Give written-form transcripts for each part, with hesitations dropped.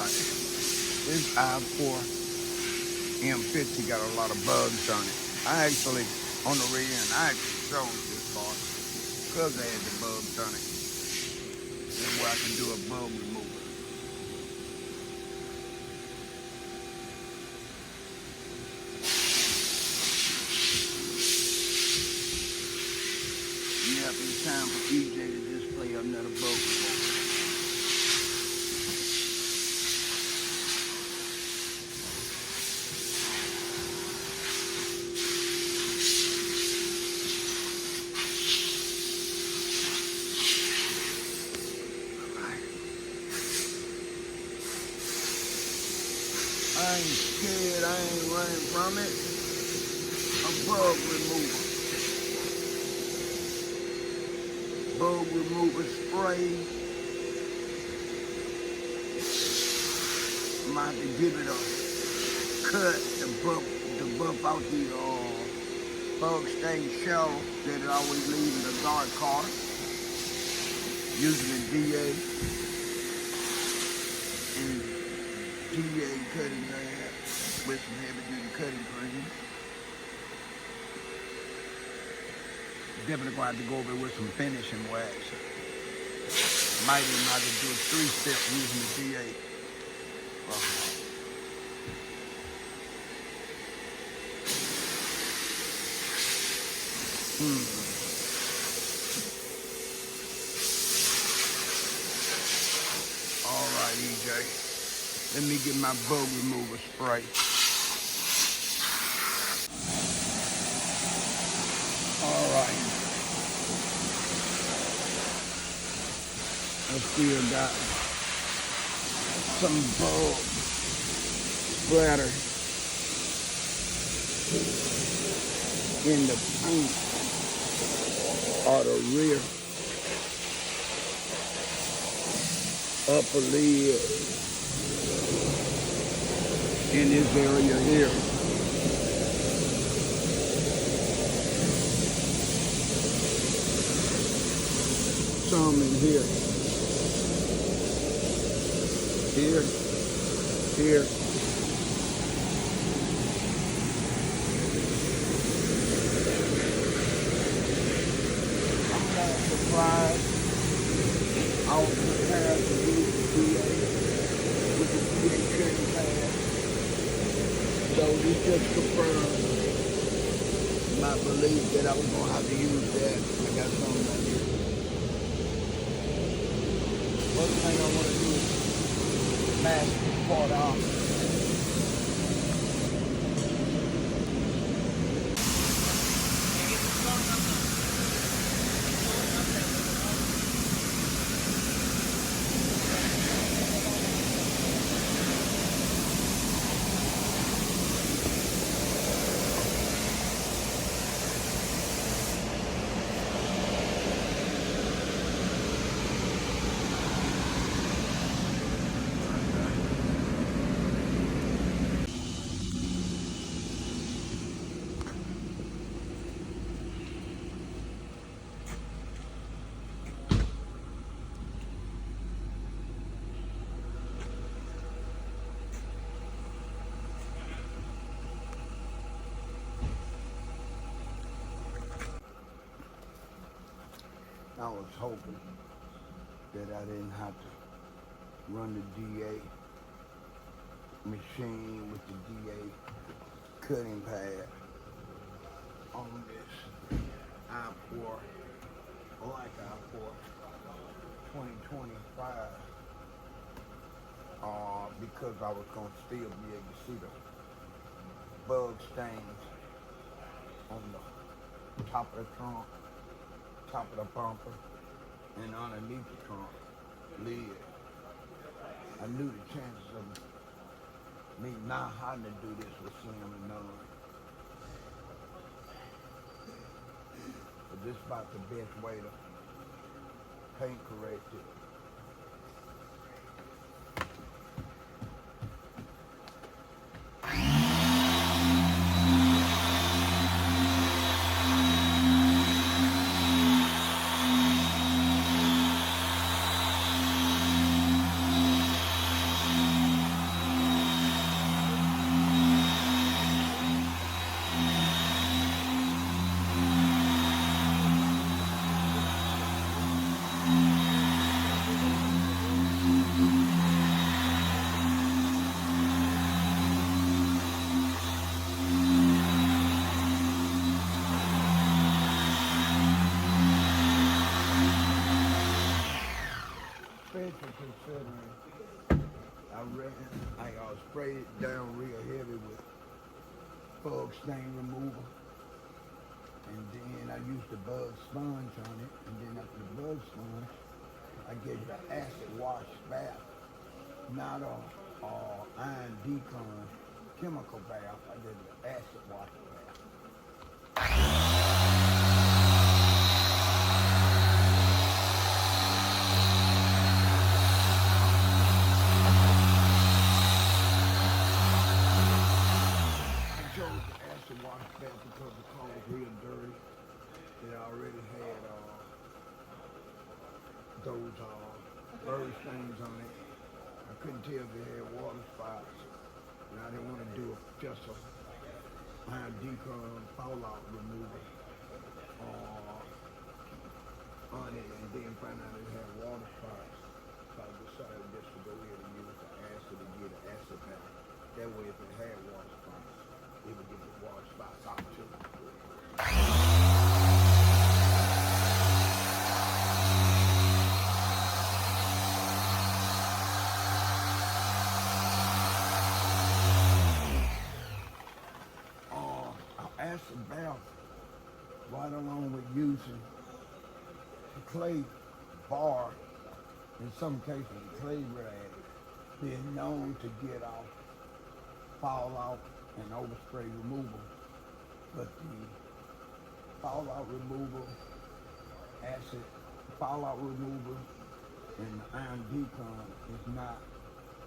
This I-4 M50 got a lot of bugs on it. I actually, on the rear end, I actually sold this car because I had the bugs on it. And where I can do a bug remover. Yep, it's time for EJ to display another bug remover. I ain't scared, I ain't running from it. A bug remover. Bug remover spray. I'm about to give it a cut to buff out the bug stain shell that it always leaves in the guard car. Using the DA and DA cutting pad with some heavy duty cutting cream. Definitely going to have to go over it with some finishing wax. Might even have to do a 3-step using the DA. All right, EJ. Let me get my bug remover spray. All right. I still got some bug splatter in the paint or the rear upper lid in this area here. Some in here. Here. I'm not surprised. I was prepared to use the DA with the DA cutting pad. So this just confirmed my belief that I was going to have to use that. I got something right here. First thing I want to do is mask this part off. I was hoping that I didn't have to run the DA machine with the DA cutting pad on this I-4, like I-4 2025, because I was going to still be able to see the bug stains on the top of the trunk, top of the bumper, and underneath the trunk lid. I knew the chances of me not having to do this was slim to none. But this is about the best way to paint correct it. Especially considering I sprayed it down real heavy with bug stain remover. And then I used the bug sponge on it. And then after the bug sponge, I gave it an acid wash bath. Not a Iron DeCon Chemical bath. I did an acid wash bath. I chose the acid wash bath because the car was real dirty. It already had those bird stains on it. I couldn't tell if it had water spots. And I didn't want to do just a Iron DeCon fallout remover on it and then find out it had water spots. So I decided just to go ahead and use the acid to get an acid bath. That way if it had water spots, it would get the water spots out too. Acid bath right along with using the clay bar, in some cases the clay rag, being known to get off fallout and overspray removal. But the fallout removal, acid fallout removal and the Iron DeCon is not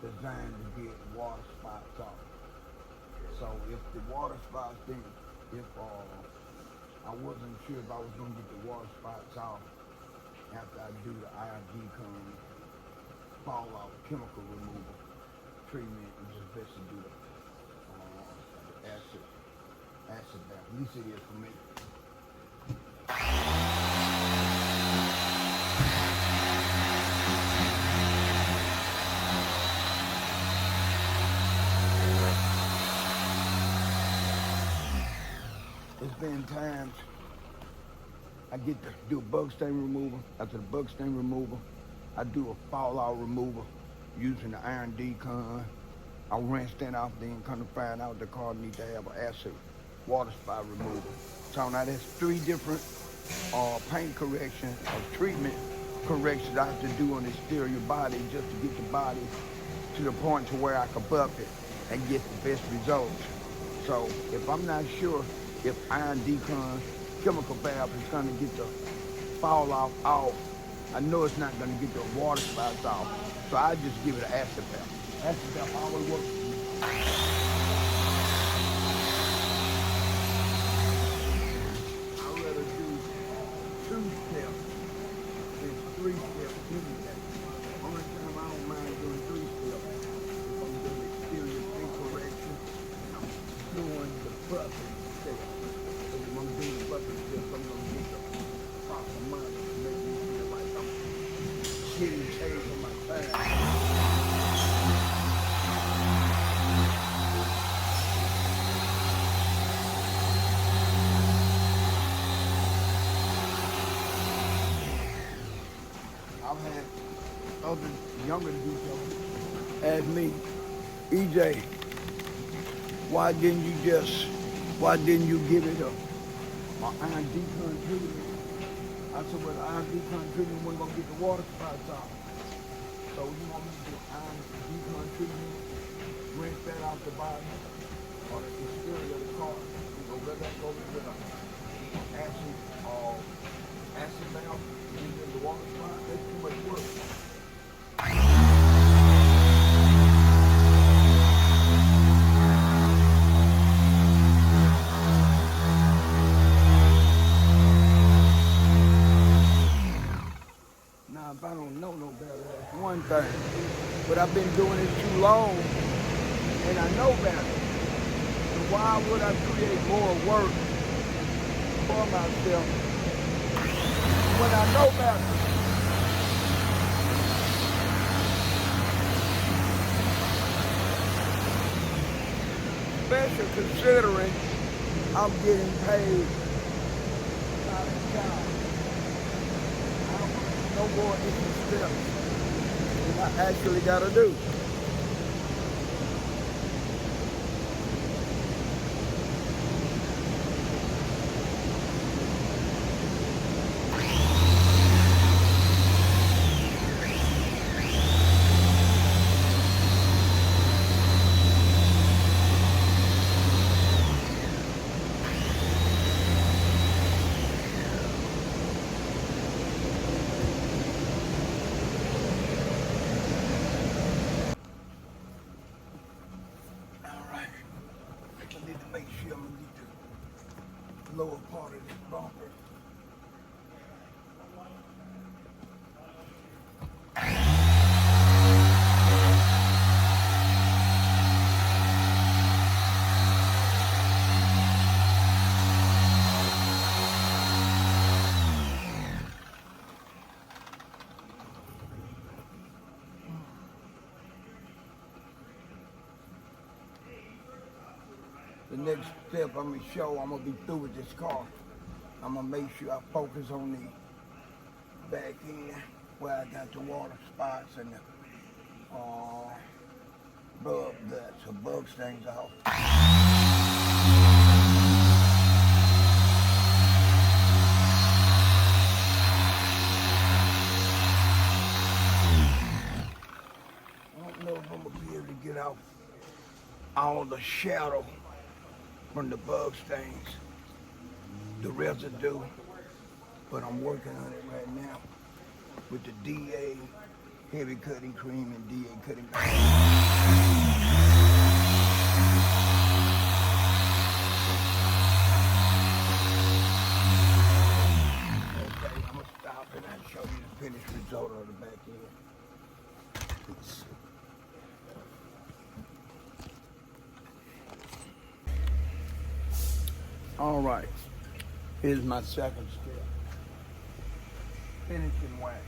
designed to get water spots off. So if the water spots didn't, if I wasn't sure if I was going to get the water spots off after I do the Iron DeCon fallout chemical removal treatment, it's just best to do the acid bath. At least it is for me. It's been times I get to do a bug stain removal. After the bug stain removal, I do a fallout removal using the Iron DeCon. I rinse that off, then come to find out the car needs to have an acid water spot removal. So now there's 3 different paint correction or treatment corrections I have to do on the exterior body just to get the body to the point to where I can buff it and get the best results. So if I'm not sure if Iron DeCon chemical bath is going to get the fallout off, I know it's not going to get the water spots off. So I just give it an acid bath. Acid bath always works for me. I'd rather do 2 steps than 3 steps any day. Only time I don't mind doing 3 steps if I'm doing exterior paint correction and I'm doing the buffing steps. So if I'm doing the buffing steps, I'm going to get the proper money to make me feel like I'm getting paid for my time. I've had other younger people ask me, EJ, why didn't you give it an Iron DeCon treatment? I said, well, the Iron DeCon treatment wasn't going to get the water spots off. So you want me to do Iron DeCon treatment, rinse that out the body or the exterior of the car, and go let that go with an acid bath, and then the water spot? That's too much work. Now, if I don't know no better, that's one thing. But I've been doing it too long, and I know better. So why would I create more work for myself when I know better? Especially considering I'm getting paid by the job. I don't want no more extra steps. I actually gotta do. Alright. I need to make sure I'm gonna get the lower part of this bumper. The next step I'm gonna show, I'm gonna be through with this car. I'm gonna make sure I focus on the back end where I got the water spots and the bug guts or bug stains off. I don't know if I'm gonna be able to get out all the shadow from the bug stains, the residue, but I'm working on it right now with the DA heavy cutting cream and DA cutting cream. Okay, I'm gonna stop and I'll show you the finished result of the back end. Let's see. All right, here's my second step. Finishing wax.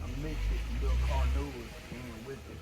I mixed it little carnauba in with it.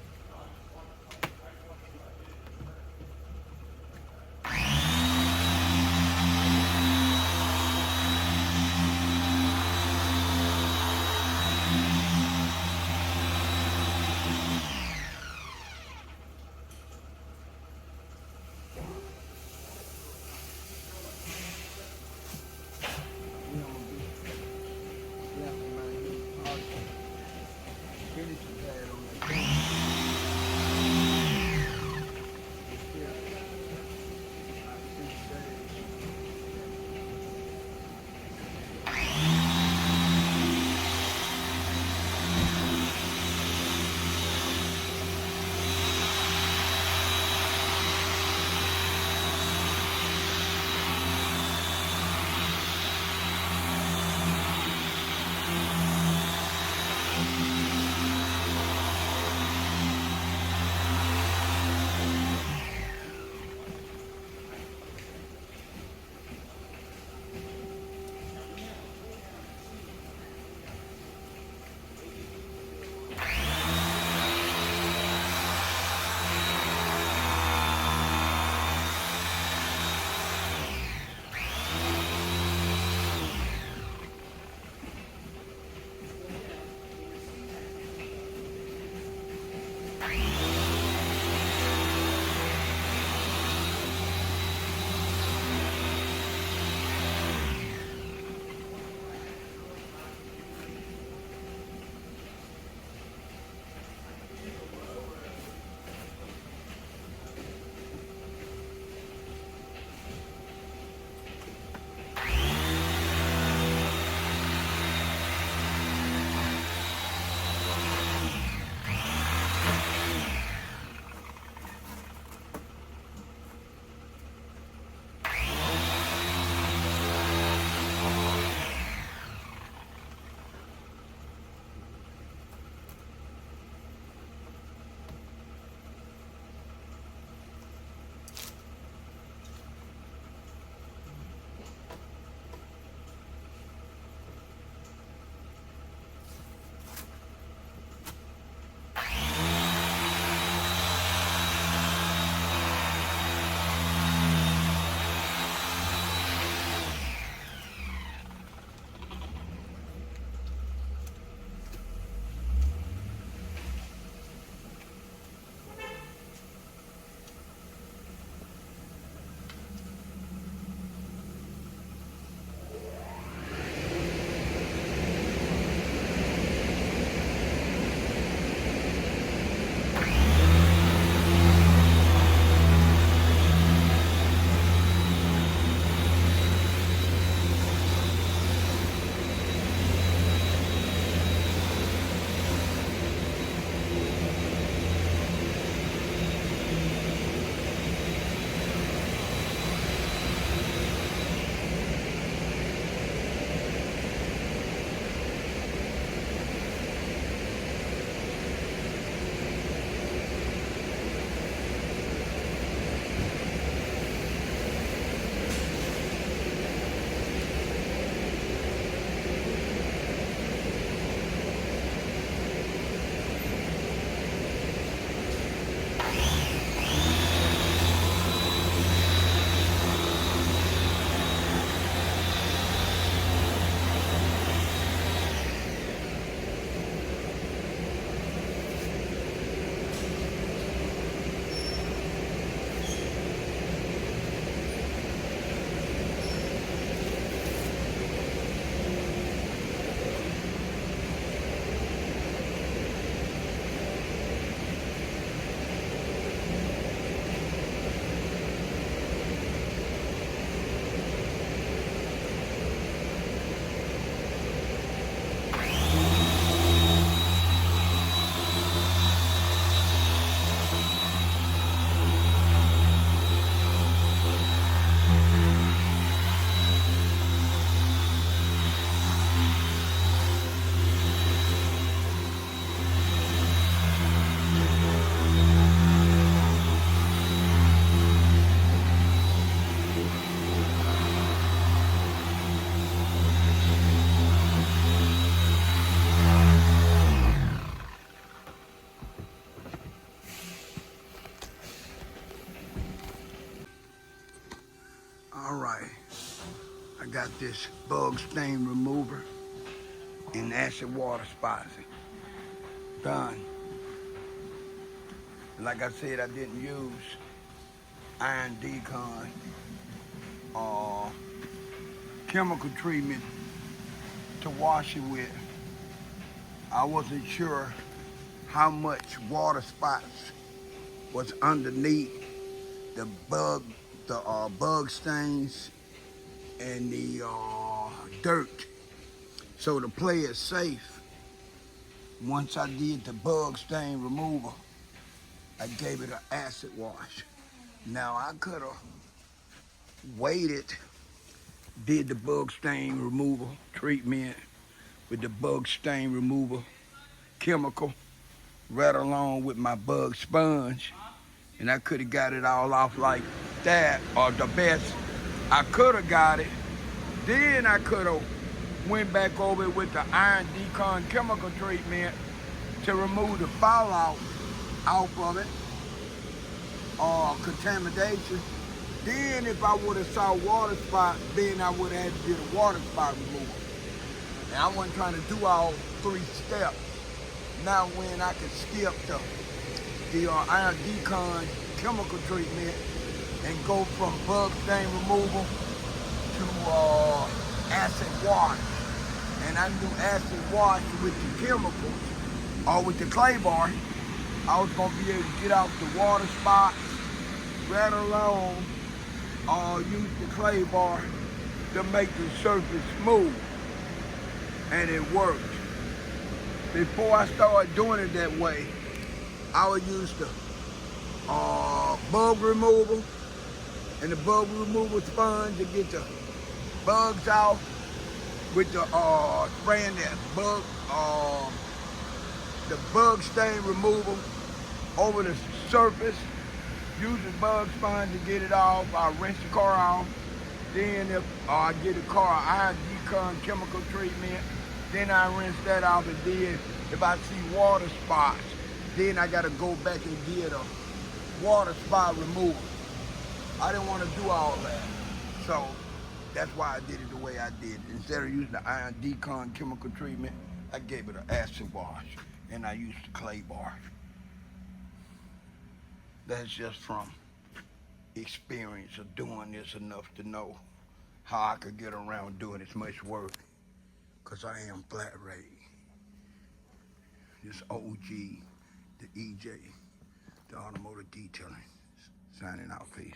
with this bug stain remover and acid water spots. Done. Like I said, I didn't use Iron DeCon chemical treatment to wash it with. I wasn't sure how much water spots was underneath the bug stains and the dirt. So to play it safe, once I did the bug stain removal, I gave it an acid wash. Now I could have waited, did the bug stain removal treatment with the bug stain removal chemical right along with my bug sponge, and I could have got it all off like that, or the best I could have got it. Then I could have went back over it with the Iron DeCon Chemical Treatment to remove the fallout off of it, or contamination. Then if I would have saw water spot, then I would have had to do the water spot removal. And I wasn't trying to do all 3 steps. Now when I could skip the Iron DeCon Chemical Treatment and go from bug stain removal to acid wash. And I do acid wash with the chemicals or with the clay bar. I was gonna be able to get out the water spots right along, or use the clay bar to make the surface smooth. And it worked. Before I started doing it that way, I would use the bug removal and the bug removal sponge to get the bugs out, with the spraying that the bug stain removal over the surface. Use the bug sponge to get it off. I rinse the car off. Then if I get the car Iron DeCon Chemical Treatment, then I rinse that off. And then if I see water spots, then I gotta go back and get a water spot removal. I didn't want to do all that. So that's why I did it the way I did. Instead of using the Iron DeCon Chemical Treatment, I gave it an acid wash, and I used the clay bar. That's just from experience of doing this enough to know how I could get around doing as much work, because I am flat rate. This OG, the EJ, the automotive detailing, signing out. Peace.